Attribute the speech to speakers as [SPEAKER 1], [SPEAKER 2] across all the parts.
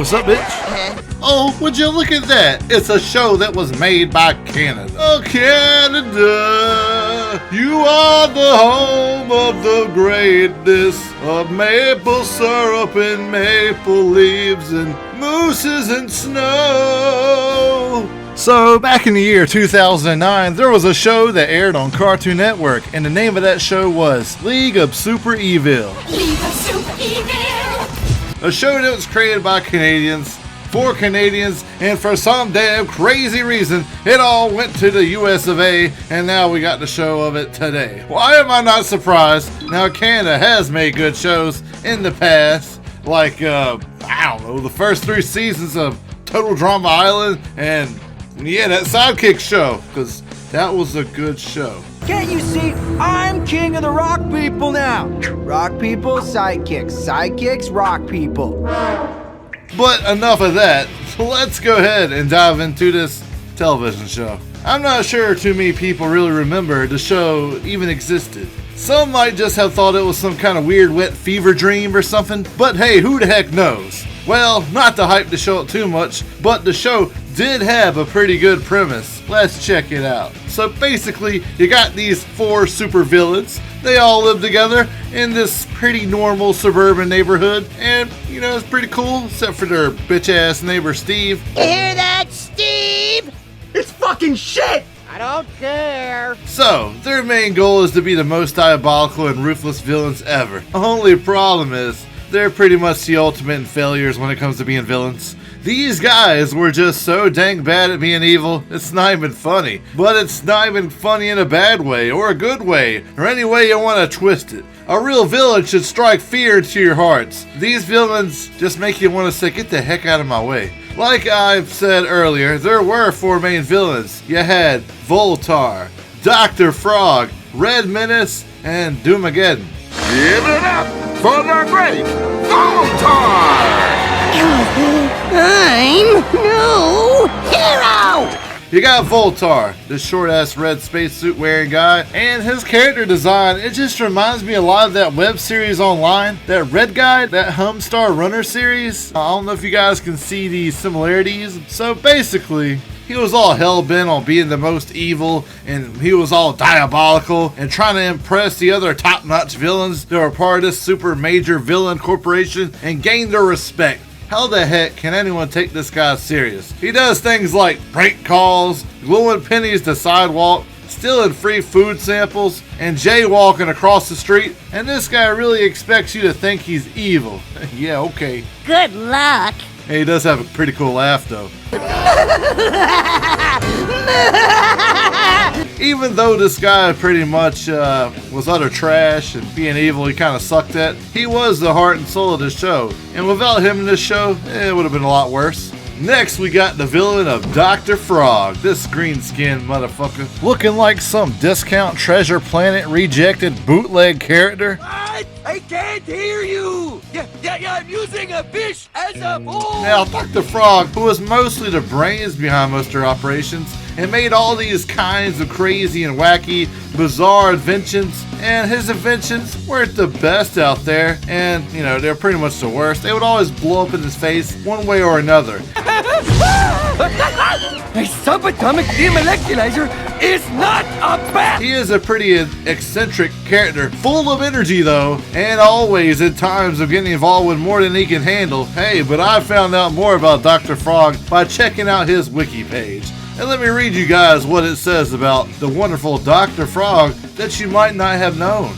[SPEAKER 1] What's up, bitch? Oh, would you look at that? It's a show that was made by Canada. Oh, Canada, you are the home of the greatness of maple syrup and maple leaves and mooses and snow. So, back in the year 2009, there was a show that aired on Cartoon Network, and the name of that show was League of Super Evil.
[SPEAKER 2] League of Super Evil!
[SPEAKER 1] A show that was created by Canadians, for Canadians, and for some damn crazy reason, it all went to the US of A, and now we got the show of it today. Why am I not surprised? Now, Canada has made good shows in the past, like, I don't know, the first 3 seasons of Total Drama Island, and yeah, that Sidekick show, because that was a good show.
[SPEAKER 3] Can't you see? I'm king of the rock people now. Rock people, sidekicks. Sidekicks, rock people.
[SPEAKER 1] But enough of that. Let's go ahead and dive into this television show. I'm not sure too many people really remember the show even existed. Some might just have thought it was some kind of weird wet fever dream or something, but hey, who the heck knows? Well, not to hype the show up too much, but the show did have a pretty good premise. Let's check it out. So basically, you got these 4 super villains. They all live together in this pretty normal suburban neighborhood, and you know, it's pretty cool, except for their bitch ass neighbor Steve.
[SPEAKER 4] You hear that, Steve?
[SPEAKER 3] It's fucking shit!
[SPEAKER 4] I don't care.
[SPEAKER 1] So, their main goal is to be the most diabolical and ruthless villains ever. Only problem is, they're pretty much the ultimate in failures when it comes to being villains. These guys were just so dang bad at being evil, it's not even funny. But it's not even funny in a bad way, or a good way, or any way you want to twist it. A real villain should strike fear into your hearts. These villains just make you want to say, get the heck out of my way. Like I've said earlier, there were 4 main villains. You had Voltar, Dr. Frog, Red Menace, and Doomageddon.
[SPEAKER 5] Give it up for the great Voltar!
[SPEAKER 4] I'm no hero!
[SPEAKER 1] You got Voltar, the short-ass red spacesuit wearing guy, and his character design, it just reminds me a lot of that web series online, that red guy, that Homestar Runner series. I don't know if you guys can see these similarities. So basically, he was all hell-bent on being the most evil, and he was all diabolical and trying to impress the other top-notch villains that were part of this super major villain corporation and gain their respect. How the heck can anyone take this guy serious? He does things like prank calls, gluing pennies to sidewalk, stealing free food samples, and jaywalking across the street, and this guy really expects you to think he's evil. Yeah, okay.
[SPEAKER 4] Good luck.
[SPEAKER 1] Hey, he does have a pretty cool laugh though. Even though this guy pretty much was utter trash and being evil he kind of sucked at, he was the heart and soul of this show. And without him in this show, it would have been a lot worse. Next, we got the villain of Dr. Frog, this green-skinned motherfucker, looking like some discount Treasure Planet rejected bootleg character.
[SPEAKER 3] I can't hear you! Yeah, I'm using a fish as a bowl!
[SPEAKER 1] Now, Dr. Frog, who was mostly the brains behind most of their operations, and made all these kinds of crazy and wacky, bizarre inventions, and his inventions weren't the best out there, and, you know, they're pretty much the worst. They would always blow up in his face one way or another.
[SPEAKER 3] A subatomic demoleculator is not a bat!
[SPEAKER 1] He is a pretty eccentric character, full of energy though, and always at times of getting involved with more than he can handle. Hey, but I found out more about Dr. Frog by checking out his wiki page. And let me read you guys what it says about the wonderful Dr. Frog that you might not have known.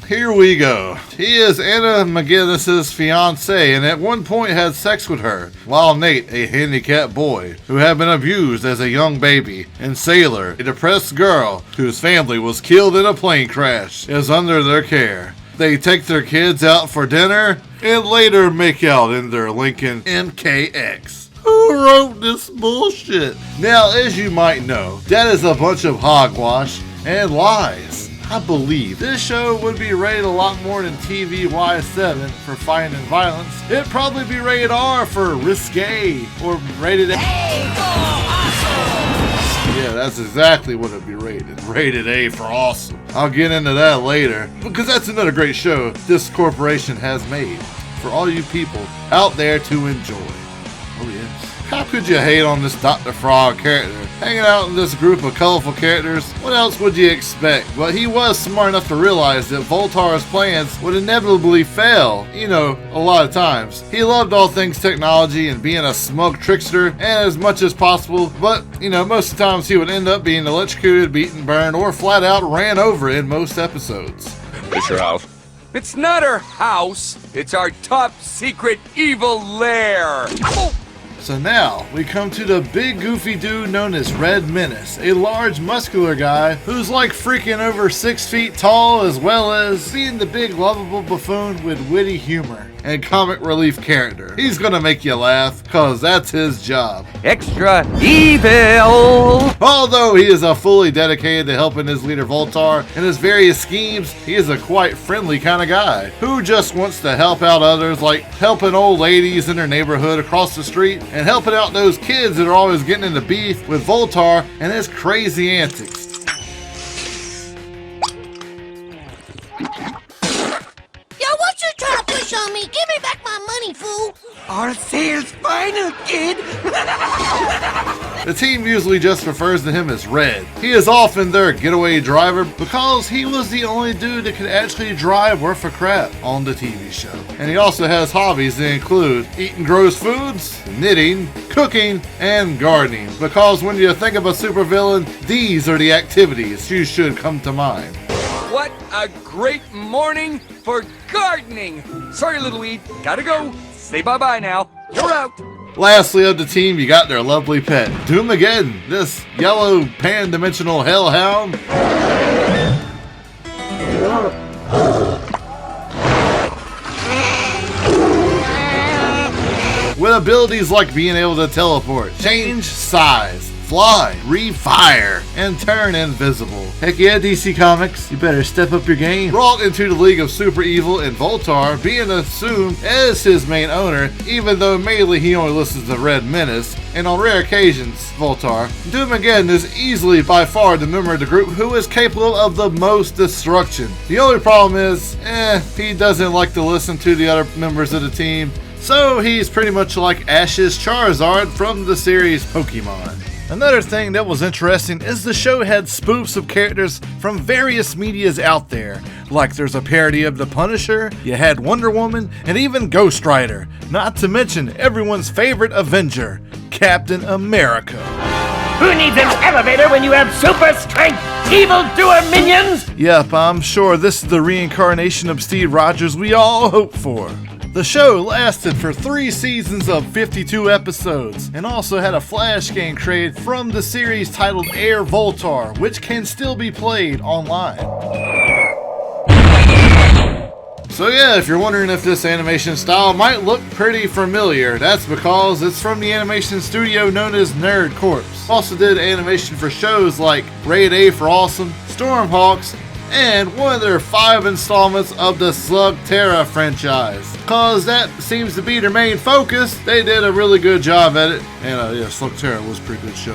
[SPEAKER 1] Here we go. He is Anna McGinnis's fiance and at one point had sex with her, while Nate, a handicapped boy who had been abused as a young baby, and Sailor, a depressed girl whose family was killed in a plane crash, is under their care. They take their kids out for dinner and later make out in their Lincoln MKX. Who wrote this bullshit? Now, as you might know, that is a bunch of hogwash and lies. I believe this show would be rated a lot more than TVY7 for fighting and violence. It'd probably be rated R for risque or rated A. Yeah, that's exactly what it'd be rated. Rated A for awesome. I'll get into that later because that's another great show this corporation has made. for all you people out there to enjoy. Oh yeah. How could you hate on this Dr. Frog character? Hanging out in this group of colorful characters, what else would you expect? But he was smart enough to realize that Voltar's plans would inevitably fail, a lot of times. He loved all things technology and being a smug trickster, and as much as possible, but, most of the times he would end up being electrocuted, beaten, burned, or flat out ran over in most episodes.
[SPEAKER 5] It's your house.
[SPEAKER 6] It's not our house. It's our top secret evil lair. Oh.
[SPEAKER 1] So now, we come to the big goofy dude known as Red Menace, a large muscular guy who's like freaking over 6 feet tall, as well as being the big lovable buffoon with witty humor and comic relief character. He's gonna make you laugh, cause that's his job.
[SPEAKER 6] Extra evil.
[SPEAKER 1] Although he is fully dedicated to helping his leader Voltar in his various schemes, he is a quite friendly kind of guy who just wants to help out others, like helping old ladies in their neighborhood across the street and helping out those kids that are always getting into beef with Voltar and his crazy antics.
[SPEAKER 4] Yo, what you trying to push on me? Give me back my money, fool.
[SPEAKER 6] Our sales final, kid.
[SPEAKER 1] The team usually just refers to him as Red. He is often their getaway driver because he was the only dude that could actually drive worth a crap on the TV show. And he also has hobbies that include eating gross foods, knitting, cooking, and gardening. Because when you think of a supervillain, these are the activities you should come to mind.
[SPEAKER 6] What a great morning for gardening. Sorry, little weed. Gotta go. Say bye-bye now. You're out.
[SPEAKER 1] Lastly of the team, you got their lovely pet, Doomageddon, this yellow pan-dimensional hellhound. With abilities like being able to teleport, change size, fly, refire, and turn invisible. Heck yeah, DC Comics, you better step up your game. Brought into the League of Super Evil and Voltar being assumed as his main owner, even though mainly he only listens to Red Menace, and on rare occasions, Voltar. Doomageddon is easily by far the member of the group who is capable of the most destruction. The only problem is, he doesn't like to listen to the other members of the team, so he's pretty much like Ash's Charizard from the series Pokemon. Another thing that was interesting is the show had spoofs of characters from various medias out there. Like there's a parody of The Punisher, you had Wonder Woman, and even Ghost Rider. Not to mention everyone's favorite Avenger, Captain America.
[SPEAKER 7] Who needs an elevator when you have super strength evil-doer minions?
[SPEAKER 1] Yep, I'm sure this is the reincarnation of Steve Rogers we all hope for. The show lasted for 3 seasons of 52 episodes, and also had a Flash game created from the series titled Air Voltar, which can still be played online. So yeah, if you're wondering if this animation style might look pretty familiar, that's because it's from the animation studio known as Nerd Corps. Also did animation for shows like Raid A for Awesome, Stormhawks, and one of their 5 installments of the Slugterra franchise. Cause that seems to be their main focus, they did a really good job at it. And yeah, Slugterra was a pretty good show.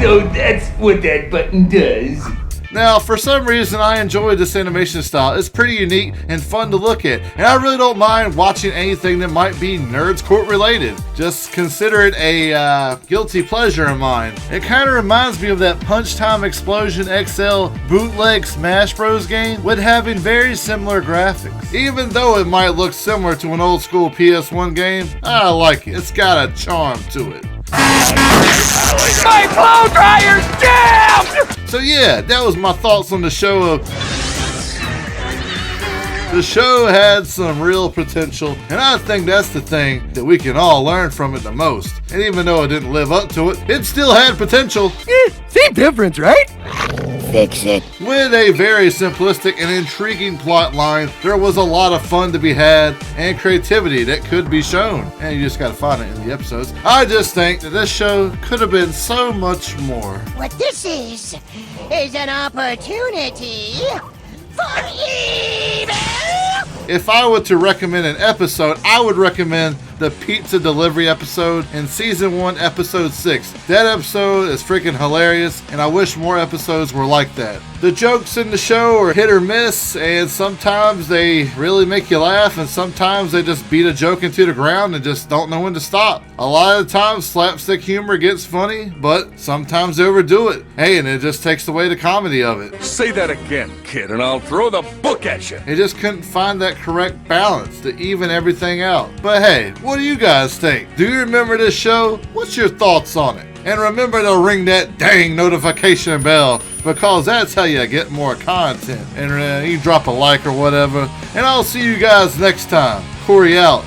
[SPEAKER 7] So that's what that button does.
[SPEAKER 1] Now, for some reason, I enjoy this animation style. It's pretty unique and fun to look at, and I really don't mind watching anything that might be Nerds Court related. Just consider it a guilty pleasure of mine. It kind of reminds me of that Punch Time Explosion XL bootleg Smash Bros game with having very similar graphics. Even though it might look similar to an old school PS1 game, I like it. It's got a charm to it.
[SPEAKER 6] My blow dryer's jammed!
[SPEAKER 1] So yeah, that was my thoughts on the show. The show had some real potential, and I think that's the thing that we can all learn from it the most. And even though it didn't live up to it, it still had potential.
[SPEAKER 6] Same difference, right?
[SPEAKER 4] Fix it.
[SPEAKER 1] With a very simplistic and intriguing plot line, there was a lot of fun to be had and creativity that could be shown. And you just gotta find it in the episodes. I just think that this show could have been so much more.
[SPEAKER 4] What this is an opportunity for evil!
[SPEAKER 1] If I were to recommend an episode, I would recommend the pizza delivery episode in season 1, episode 6. That episode is freaking hilarious, and I wish more episodes were like that. The jokes in the show are hit or miss, and sometimes they really make you laugh, and sometimes they just beat a joke into the ground and just don't know when to stop. A lot of the times slapstick humor gets funny, but sometimes they overdo it. Hey, and it just takes away the comedy of it.
[SPEAKER 6] Say that again, kid, and I'll throw the book at you.
[SPEAKER 1] It just couldn't find that correct balance to even everything out. But hey, what do you guys think? Do you remember this show? What's your thoughts on it? And remember to ring that dang notification bell, because that's how you get more content. And you drop a like or whatever. And I'll see you guys next time. Corey out.